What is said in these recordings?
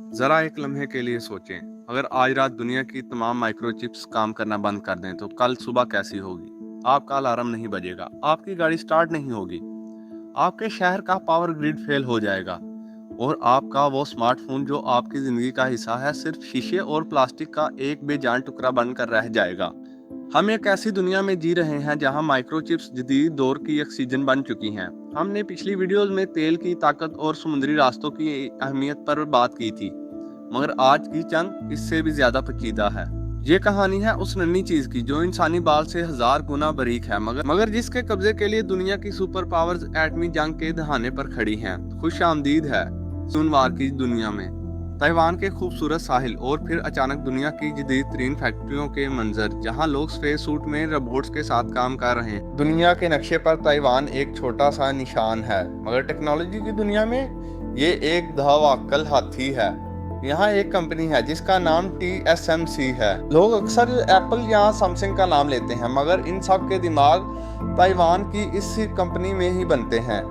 ज़रा एक लम्हे के लिए सोचें, अगर आज रात दुनिया की तमाम माइक्रोचिप्स काम करना बंद कर दें तो कल सुबह कैसी होगी? आपका अलार्म नहीं बजेगा, आपकी गाड़ी स्टार्ट नहीं होगी, आपके शहर का पावर ग्रिड फेल हो जाएगा और आपका वो स्मार्टफोन जो आपकी ज़िंदगी का हिस्सा है सिर्फ शीशे और प्लास्टिक का एक बेजान टुकड़ा बनकर रह जाएगा। हम एक ऐसी दुनिया में जी रहे हैं जहां माइक्रोचिप्स जदीद दौर की ऑक्सीजन बन चुकी हैं। हमने पिछली वीडियोस में तेल की ताकत और समुद्री रास्तों की अहमियत पर बात की थी, मगर आज की जंग इससे भी ज्यादा पेचीदा है। ये कहानी है उस नन्ही चीज की जो इंसानी बाल से 1000 गुना बारीक है, मगर जिसके कब्जे के लिए दुनिया की सुपर पावर्स एटमी जंग के दहाने पर खड़ी हैं। खुश आमदीद है सुनवार की दुनिया में। ताइवान के खूबसूरत साहिल और फिर अचानक दुनिया की जदीद तरीन फैक्ट्रियों के मंजर जहां लोग स्पेस सूट में रोबोट्स के साथ काम कर रहे हैं। दुनिया के नक्शे पर ताइवान एक छोटा सा निशान है, मगर टेक्नोलॉजी की दुनिया में ये एक धावक्कल हाथी है। यहाँ एक कंपनी है जिसका नाम TSMC है। लोग अक्सर एप्पल या सैमसंग का नाम लेते हैं, मगर इन सब के दिमाग ताइवान की इस कंपनी में ही बनते हैं।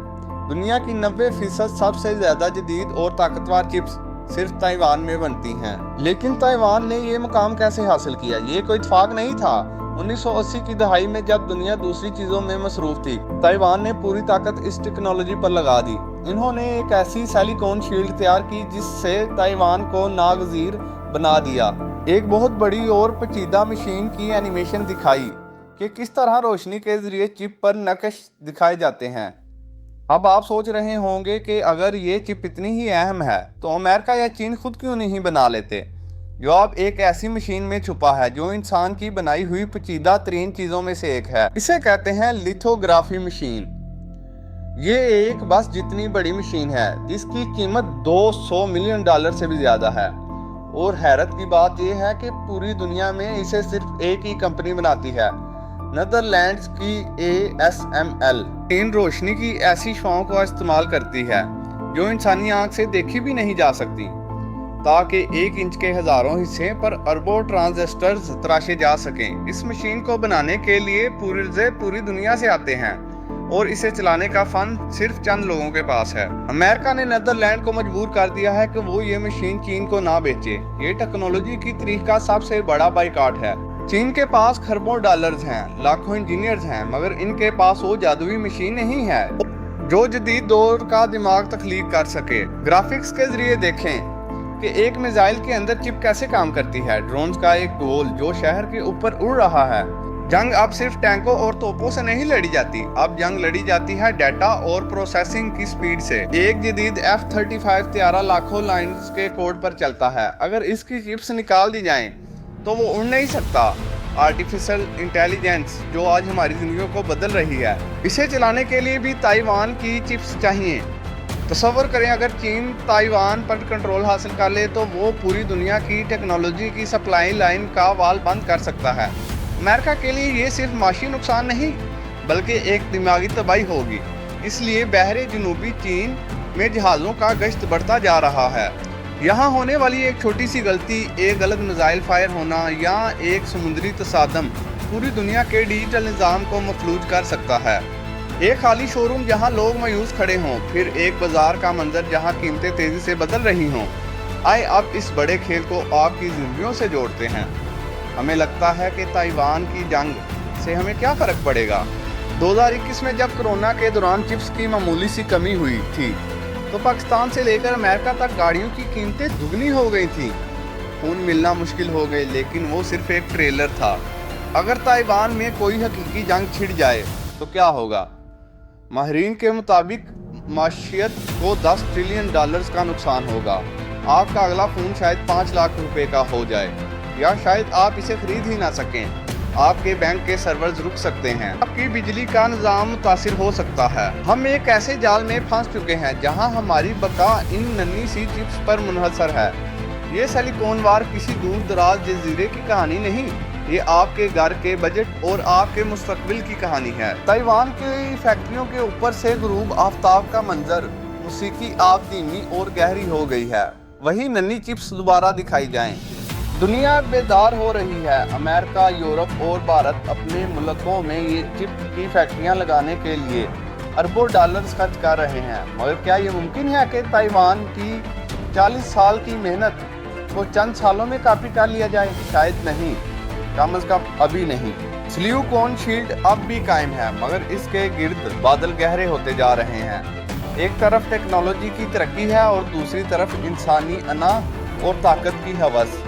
दुनिया की 90% सबसे ज्यादा जदीद और ताकतवर चिप्स सिर्फ ताइवान में बनती हैं। लेकिन ताइवान ने ये मुकाम कैसे हासिल किया? ये कोई इत्तेफाक नहीं था। 1980 की दहाई में जब दुनिया दूसरी चीजों में मसरूफ थी, ताइवान ने पूरी ताकत इस टेक्नोलॉजी पर लगा दी। इन्होंने एक ऐसी सिलिकॉन शील्ड तैयार की जिससे ताइवान को नागजीर बना दिया। एक बहुत बड़ी और पेचीदा मशीन की एनिमेशन दिखाई कि किस तरह रोशनी के जरिए चिप पर नक्श दिखाए जाते हैं। अब आप सोच रहे होंगे कि अगर ये चिप इतनी ही अहम है तो अमेरिका या चीन खुद क्यों नहीं बना लेते? जवाब एक ऐसी मशीन में छुपा है जो इंसान की बनाई हुई पेचीदा तरीन चीजों में से एक है। इसे कहते हैं लिथोग्राफी मशीन। ये एक बस जितनी बड़ी मशीन है जिसकी कीमत $200 मिलियन से भी ज्यादा है। और हैरत की बात यह है कि पूरी दुनिया में इसे सिर्फ एक ही कंपनी बनाती है, नीदरलैंड्स की ASML। इन रोशनी की ऐसी शुआओं का इस्तेमाल करती है जो इंसानी आंख से देखी भी नहीं जा सकती, ताकि 1 इंच के हजारों हिस्से पर अरबों ट्रांजिस्टर्स तराशे जा सकें। इस मशीन को बनाने के लिए पूरी दुनिया से आते हैं और इसे चलाने का फन सिर्फ चंद लोगों के पास है। अमेरिका ने नीदरलैंड को मजबूर कर दिया है कि वो ये मशीन चीन को ना बेचे। ये टेक्नोलॉजी की तारीख का सबसे बड़ा बाइकाट है। चीन के पास खरबों डॉलर्स हैं, लाखों इंजीनियर्स हैं, मगर इनके पास वो जादुई मशीन नहीं है जो जदीद दौर का दिमाग तख्लीक कर सके। ग्राफिक्स के जरिए देखें कि एक मिसाइल के अंदर चिप कैसे काम करती है। ड्रोन्स का एक गोल जो शहर के ऊपर उड़ रहा है। जंग अब सिर्फ टैंकों और तोपों से नहीं लड़ी जाती, अब जंग लड़ी जाती है डाटा और प्रोसेसिंग की स्पीड से। एक जदीद F-35 तैयारा लाखों लाइन्स के कोड पर चलता है। अगर इसकी चिप्स निकाल दी जाएं तो वो उड़ नहीं सकता। आर्टिफिशियल इंटेलिजेंस जो आज हमारी जिंदगी को बदल रही है, इसे चलाने के लिए भी ताइवान की चिप्स चाहिए। तसव्वुर करें अगर चीन ताइवान पर कंट्रोल हासिल कर ले तो वो पूरी दुनिया की टेक्नोलॉजी की सप्लाई लाइन का वाल बंद कर सकता है। अमेरिका के लिए ये सिर्फ माशी नुकसान नहीं बल्कि एक दिमागी तबाही होगी। इसलिए बहरे जनूबी चीन में जहाज़ों का गश्त बढ़ता जा रहा है। यहाँ होने वाली एक छोटी सी गलती, एक गलत मिसाइल फायर होना या एक समुद्री तसादम पूरी दुनिया के डिजिटल निज़ाम को मफलूज कर सकता है। एक खाली शोरूम जहाँ लोग मायूस खड़े हों, फिर एक बाजार का मंजर जहाँ कीमतें तेजी से बदल रही हों। आए अब इस बड़े खेल को आपकी जिंदगियों से जोड़ते हैं। हमें लगता है कि ताइवान की जंग से हमें क्या फ़र्क पड़ेगा। 2021 में जब कोरोना के दौरान चिप्स की मामूली सी कमी हुई थी तो पाकिस्तान से लेकर अमेरिका तक गाड़ियों की कीमतें दुगनी हो गई थी। खून मिलना मुश्किल हो गए, लेकिन वो सिर्फ एक ट्रेलर था। अगर ताइवान में कोई हकीकी जंग छिड़ जाए तो क्या होगा? माहिरीन के मुताबिक माशियत को $10 ट्रिलियन का नुकसान होगा। आपका अगला फ़ोन शायद 5 लाख रुपए का हो जाए, या शायद आप इसे खरीद ही ना सकें। आपके बैंक के सर्वर्स रुक सकते हैं, आपकी बिजली का निज़ाम मुतासिर हो सकता है। हम एक ऐसे जाल में फंस चुके हैं जहां हमारी बका इन नन्ही सी चिप्स पर मुनहसर है। ये सिलिकॉन वार किसी दूर दराज जजीरे की कहानी नहीं, ये आपके घर के बजट और आपके मुस्तकबिल की कहानी है। ताइवान की फैक्ट्रियों के ऊपर से गुरूब आफ्ताब का मंजर, मौसीकी आप धीमी और गहरी हो गई है। वही नन्ही चिप्स दोबारा दिखाई जाएं। दुनिया बेदार हो रही है। अमेरिका, यूरोप और भारत अपने मुल्कों में ये चिप की फैक्ट्रियां लगाने के लिए अरबों डॉलर्स खर्च कर रहे हैं, मगर क्या ये मुमकिन है कि ताइवान की 40 साल की मेहनत को चंद सालों में कॉपी कर लिया जाए? शायद नहीं, कम अज कम अभी नहीं। स्लीव कोन शील्ड अब भी कायम है, मगर इसके गिर्द बादल गहरे होते जा रहे हैं। एक तरफ टेक्नोलॉजी की तरक्की है और दूसरी तरफ इंसानी अना और ताकत की हवस।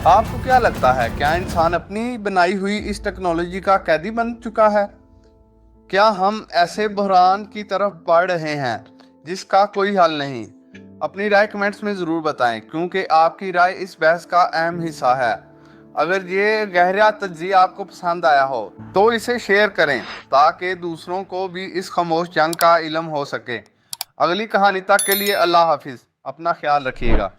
आपको क्या लगता है, क्या इंसान अपनी बनाई हुई इस टेक्नोलॉजी का कैदी बन चुका है? क्या हम ऐसे बहरान की तरफ बढ़ रहे हैं जिसका कोई हल नहीं? अपनी राय कमेंट्स में ज़रूर बताएं, क्योंकि आपकी राय इस बहस का अहम हिस्सा है। अगर ये गहरा तज्जिया आपको पसंद आया हो तो इसे शेयर करें, ताकि दूसरों को भी इस खामोश जंग का इल्म हो सके। अगली कहानी तक के लिए अल्लाह हाफिज़, अपना ख्याल रखिएगा।